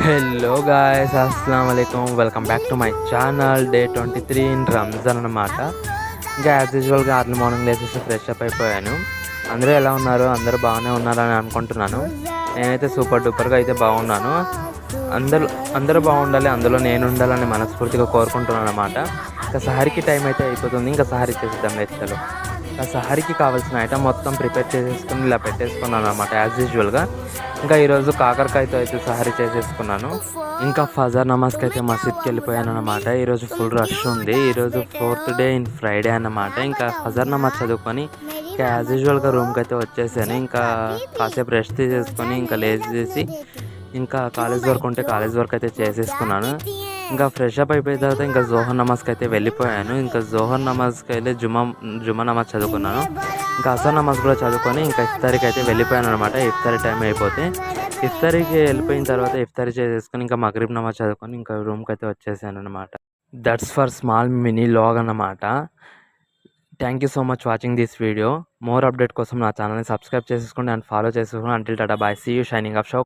Hello guys, అస్సలం వాలేకుమ్. Welcome back to my channel. Day 23 in Ramzan అనమాట. ఇంకా యాజ్ యూజువల్గా అర్లీ మార్నింగ్ లేచేసి ఫ్రెష్ అప్ అయిపోయాను. అందరూ ఎలా ఉన్నారు? అందరూ బాగానే ఉన్నారని అనుకుంటున్నాను. నేనైతే సూపర్ డూపర్గా అయితే బాగున్నాను. అందరూ బాగుండాలి, అందులో నేను ఉండాలని మనస్ఫూర్తిగా కోరుకుంటున్నాను అనమాట. ఇంకా సహరికి టైం అయితే అయిపోతుంది. ఇంకా సహరి చేసేద్దాం లేచలో. ఇంకా సహరికి కావాల్సిన ఐటమ్ మొత్తం ప్రిపేర్ చేసేసుకుని ఇలా పెట్టేసుకున్నాను అనమాట యాజ్ యూజువల్గా. ఇంకా ఈరోజు కాకరకాయతో అయితే సహరి చేసేసుకున్నాను. ఇంకా ఫజర్ నమాజ్కి అయితే మసీద్కి వెళ్ళిపోయాను అనమాట. ఈరోజు ఫుల్ రష్ ఉంది. ఈరోజు 4th డే ఇన్ ఫ్రైడే అన్నమాట. ఇంకా ఫజర్ నమాజ్ చదువుకొని ఇంకా యాజ్ యూజువల్గా రూమ్కి అయితే వచ్చేసాను. ఇంకా కాసేపు రెస్ట్ తీసేసుకొని ఇంకా లేచి చేసి ఇంకా కాలేజ్ వర్క్ ఉంటే కాలేజ్ వర్క్ అయితే చేసేసుకున్నాను. ఇంకా ఫ్రెష్ అప్ అయిపోయిన తర్వాత ఇంకా జోహర్ నమాజ్కి అయితే వెళ్ళిపోయాను. ఇంకా జోహర్ నమాజ్కి వెళ్ళి జుమా నమాజ్ చదువుకున్నాను. ఇంకా అసర్ నమాజ్ కూడా చదువుకొని ఇంకా ఇఫ్తారీకి అయితే వెళ్ళిపోయాను అనమాట. ఇఫ్తారీ టైం అయిపోతే ఇఫ్తారీకి వెళ్ళిపోయిన తర్వాత ఇఫ్తారీ చేసేసుకొని ఇంకా మగరిబ్ నమాజ్ చదువుకొని ఇంకా రూమ్కి అయితే వచ్చేసాను అనమాట. That's for small mini log అన్నమాట. Thank you so much watching this video. More update కోసం నా ఛానల్ని సబ్స్క్రైబ్ చేసుకోండి అండ్ ఫాలో చేసుకోండి. Until tata bye, see you shining up show.